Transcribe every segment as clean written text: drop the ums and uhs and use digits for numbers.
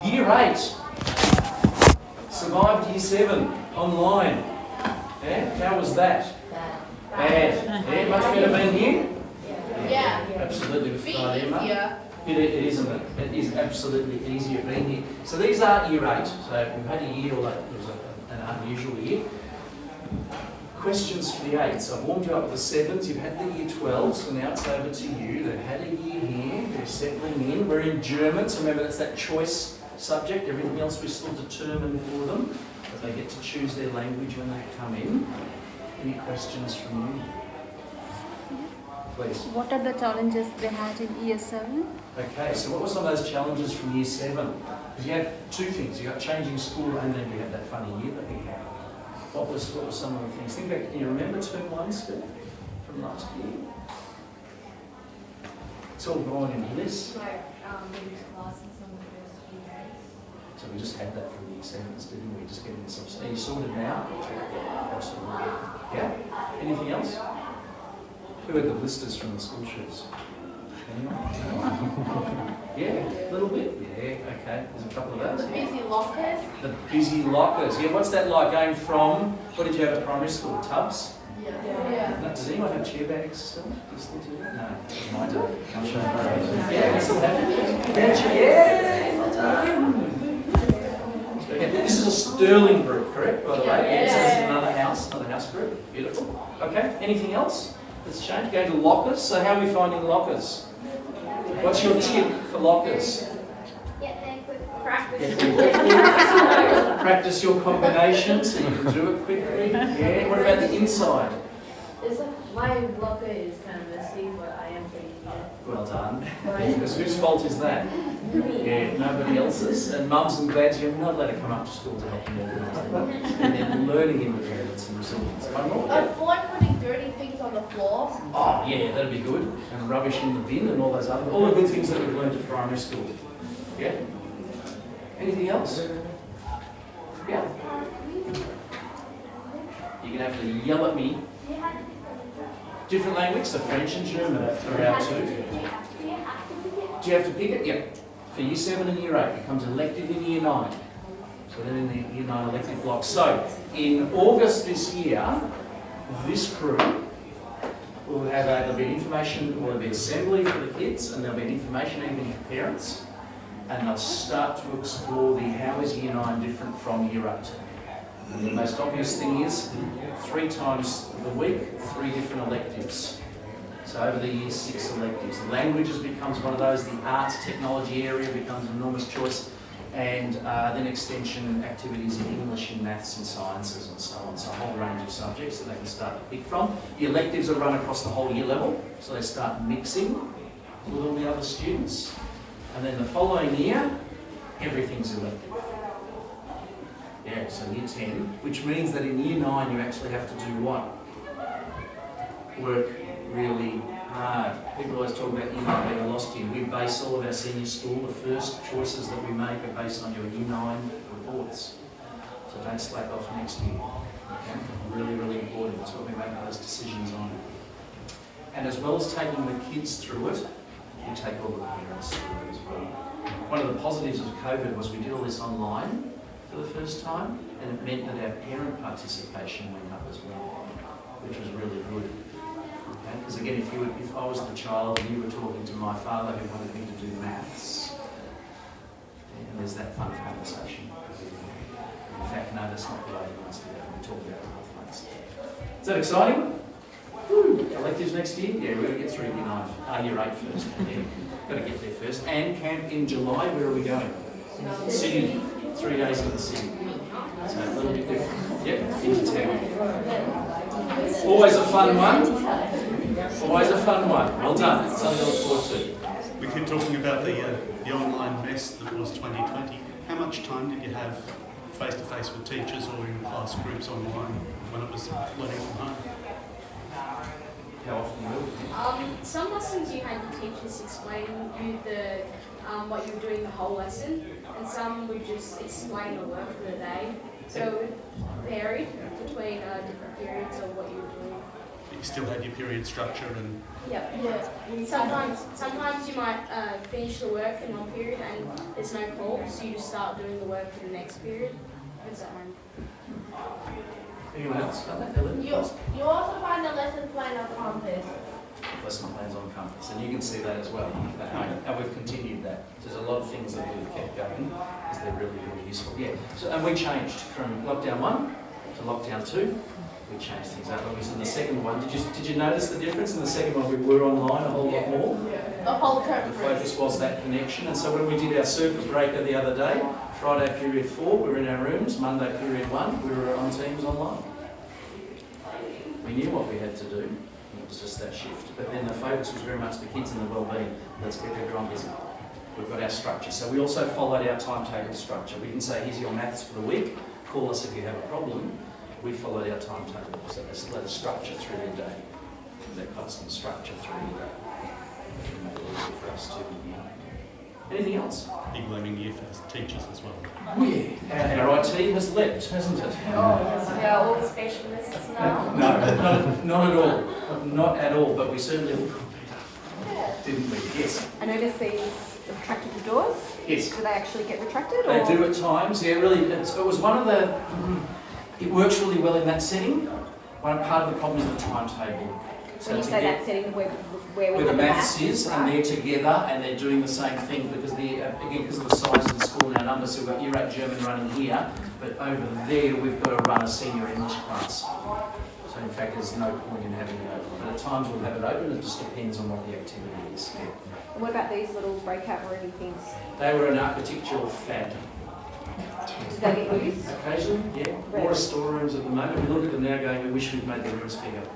Year 8. Survived Year 7 online. Yeah? How was that? Bad. Yeah, much better than here? Yeah. Absolutely. With Easier. It isn't it? It is absolutely easier being here. So these are Year 8. So we've had a year, although it was an unusual year. Questions for the 8s. I've warmed you up with the 7s. You've had the Year 12s, so now it's over to you. They've had a year here. They're settling in. We're in German, so remember that's that choice subject. Everything else we still determine for them. But they get to choose their language when they come in. Any questions from you? Please. What are the challenges they had in Year 7? Okay, so what were some of those challenges from Year 7? Because you had two things. You got changing school and then you had that funny year that we had. What were some of the things? Think back, can you remember term 1 still from last year? It's all gone in this. Classes on the first few days. So we just had that from Year 7s, didn't we? Just getting this off. Are you sorted now? Yeah, absolutely. Yeah? Anything else? Who had the blisters from the school shoes? Anyone? Yeah, a little bit. Yeah, okay. There's a couple of those. The busy lockers. The busy lockers. Yeah, what's that like going from, what did you have at primary school? Tubs? Yeah. No, does anyone have chair bags still? Do you still do that? No, I don't. I'm sure. Yeah, we still have it. Yeah, well done. Okay, this is a Sterling group, correct, by the way? Yeah. This is another house group. Beautiful. Okay, anything else that's changed? Going to lockers. So how are we finding lockers? What's your tip for lockers? Practice. Practice your combinations so you can do it quickly. Yeah. What about the inside? My locker is kind of messy, but I am pretty good. Well done. Because whose fault is that? Yeah, nobody else's. And mums and dads, you're not allowed to come up to school to help them organise them. And then learning independence and resilience. One more? Avoid putting dirty things on the floor. Oh, yeah, that'd be good. And rubbish in the bin and all the good things that we've learned at primary school. Yeah? Anything else? Yeah? You're going to have to yell at me. Different language, so French and German are out too. Do you have to pick it? Yep. For Year 7 and Year 8, it becomes elective in Year 9. So then in the Year 9 elective block. So in August this year, this group will have there'll be information, or there'll be assembly for the kids, and there'll be an information evening for parents, and they'll start to explore how is Year 9 different from Year 8. And the most obvious thing is 3 times a week, 3 different electives. So over the Year 6 electives, languages becomes one of those, the arts technology area becomes an enormous choice, and then extension activities in English, in maths and sciences and so on. So a whole range of subjects that they can start to pick from. The electives are run across the whole year level, so they start mixing with all the other students. And then the following year, everything's elective. Yeah, so Year 10, which means that in Year 9 you actually have to do what? Work really hard. People always talk about Year 9 being a lost year. We base all of our senior school, the first choices that we make are based on your Year 9 reports. So don't slack off next year. Okay? Really, really important. That's what we make those decisions on. And as well as taking the kids through it, we take all the parents through it as well. One of the positives of COVID was we did all this online for the first time, and it meant that our parent participation went up as well, which was really good. Okay? Because again, if I was the child and you were talking to my father who wanted me to do maths, and there's that fun conversation. In fact, no, that's not the way he wants to go. We talk about maths. Is that exciting? Woo. Electives next year? Yeah, we're going to get through Year 8 first. Yeah, got to get there first. And camp in July, where are we going? Sydney. 3 days in the city. So a little bit different. Yep, into town. Always a fun one. Always a fun one. Well done. Something to look forward to. We keep talking about the online mess that was 2020. How much time did you have face-to-face with teachers or in class groups online when it was learning from home? How often will you? Some lessons you had your teachers explain you what you were doing the whole lesson, and some would just explain the work for the day. So it varied between different periods of what you were doing. But you still have your period structure and Yeah. Sometimes you might finish the work in one period and there's no call, so you just start doing the work for the next period. Does that make Anyone else got that? Ellen? You also find a lesson plan on Compass. Lesson plans on Compass, and you can see that as well at home. And we've continued that. There's a lot of things that we've kept going because they're really, really useful. Yeah. So, and we changed from lockdown 1 to lockdown 2. We changed things up. Obviously, in the second one, did you notice the difference? In the second one, we were online a whole lot more. The whole The term. focus was that connection. And so when we did our circuit breaker the other day, Friday period 4, we were in our rooms. Monday period 1, we were on Teams online. We knew what we had to do. It was just that shift. But then the focus was very much the kids and the well-being. Let's get everyone busy. We've got our structure. So we also followed our timetable structure. We didn't say, here's your maths for the week. Call us if you have a problem. We followed our timetable. So there's a structure through your day. That constant structure through your day. Make it easy for us to. Anything else? big learning year for the teachers as well. Oh yeah, our IT has leapt, hasn't it? Oh, we are all specialists now. No, not at all. Not at all, but we certainly will be better, didn't we? Yes. I noticed these retractable doors. Yes. Do they actually get retracted? They or? do at times, yeah, really. It was one of the, it works really well in that setting. One part of the problem is the timetable. When you to say get that setting, where we where the have maths maths, is, and they're together and they're doing the same thing because again, because of the size of the school and our numbers, so we've got Year 8 German running here, but over there we've got to run a senior English class. So in fact, there's no point in having it open. But at times we'll have it open, it just depends on what the activity is. Yeah. And what about these little breakout room things? They were an architectural fad. Do they get used? Occasionally, yeah. More as storerooms at the moment. We look at them now going, we wish we'd made the rooms bigger.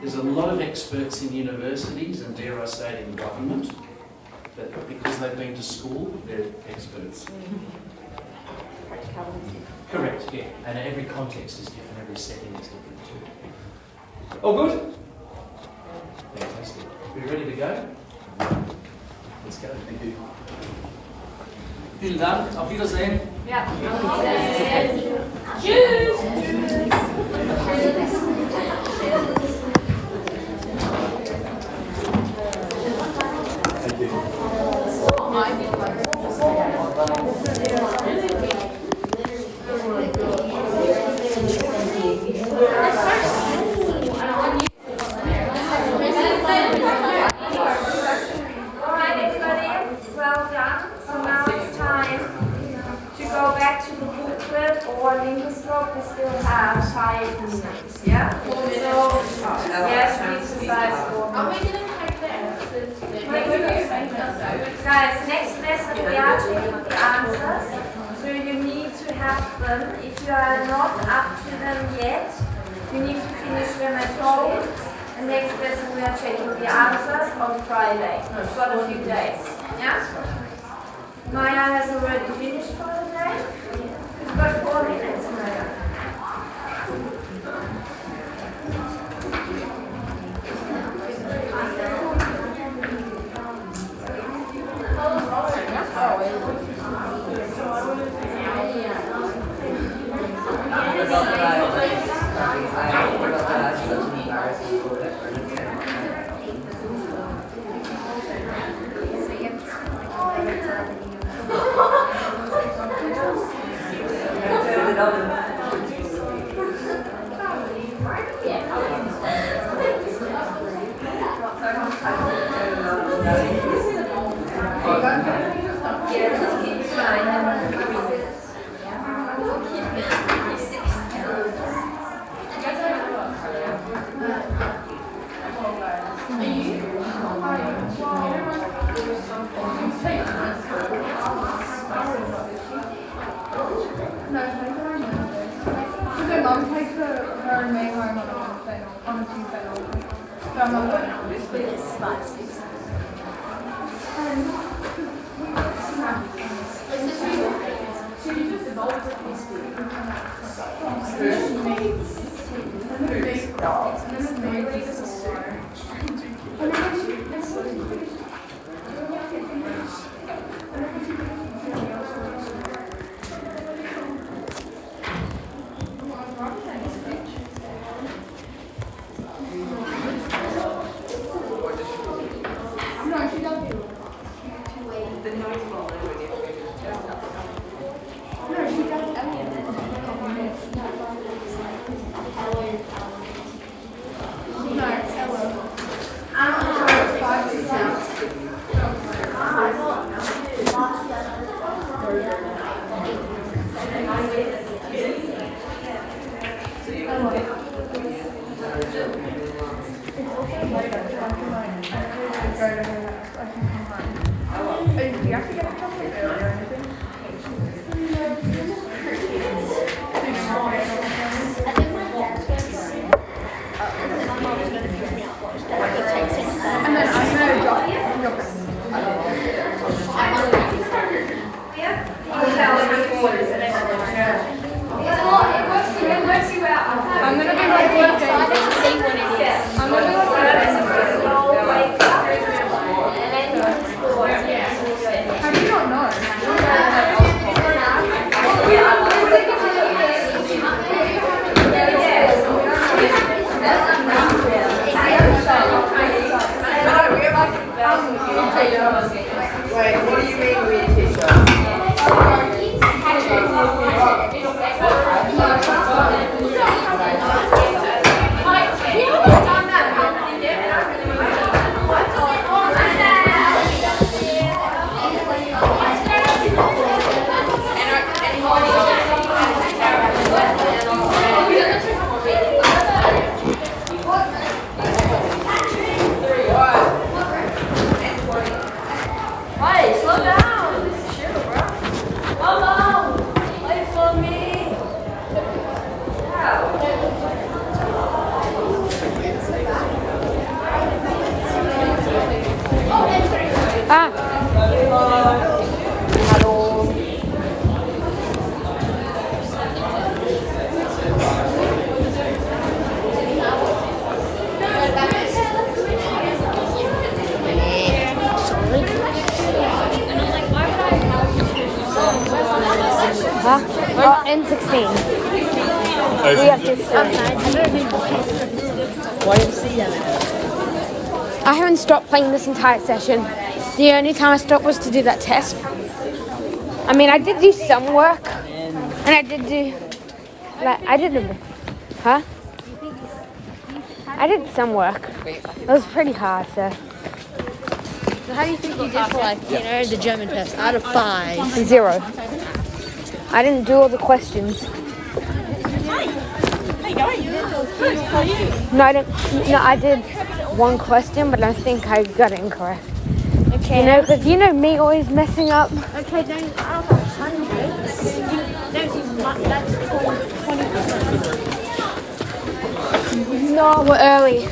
There's a lot of experts in universities and dare I say it in government, that because they've been to school, they're experts. Practicality. Correct, yeah. And every context is different, every setting is different too. Oh, good. Fantastic. We ready to go? Let's go. Thank you. Vielen Dank. Auf Wiedersehen. Yeah. Alright everybody, well done. So now it's time to go back to the booklet or Linguistrope. We still have 5 minutes, yeah? So, yes, we decide for Are we going to take Guys, next lesson we are checking the answers. So you need to have them. If you are not up to them yet, you need to finish them at home. And next lesson we are checking the answers on Friday. We've got a few days. Yeah? Maya has already finished for the day. We've got 4 minutes, Maya. Mum takes her and me home on a Tuesday morning. So I'm not going to this week. spoons and then I'll turn. I'm gonna be like I'm excited to see what it is. I'm gonna be like And then you can score. how do you not know? Wait, what do you mean weird t-shirt? Hey, slow down. Chill, bro. Come on. Wait for me. Oh, N16. We have to I haven't stopped playing this entire session. The only time I stopped was to do that test. I mean, I did do some work, and I did do, like, I did some work. It was pretty hard, so. So how do you think you did for like, you know, the German test out of 5? 0. I didn't do all the questions. No, I didn't. No, I did one question, but I think I got it incorrect. Okay. You know, because you know me always messing up. Okay, don't, I don't have hundreds. Don't do much, that's called 20%. No, we're early.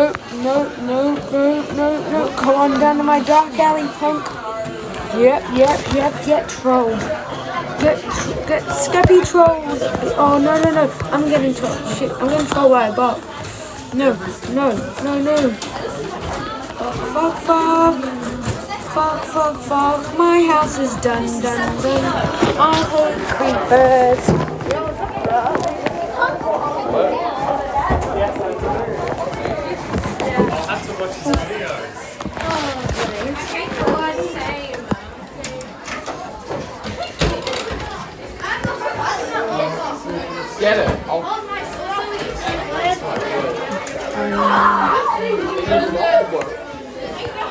No. Come on down to my dark alley, punk. Get trolled. Get Skeppy trolled. Oh, no. I'm getting trolled. Shit, I'm getting trolled by a bot. No. Fuck. My house is done. I hate creepers. Get it.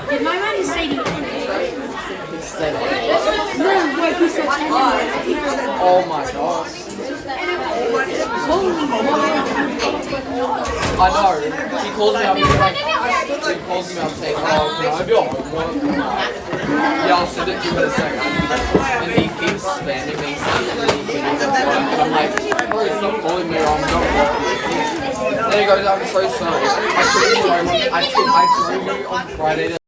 Did my man say the Oh my gosh. I know. She calls me up and saying, oh, can I do a homework? Yeah, I'll send it to you in a second. And he keeps spamming me saying and I'm like, bro, stop calling me or I'm not. Then he goes, I'm so sorry. I drove you on Friday.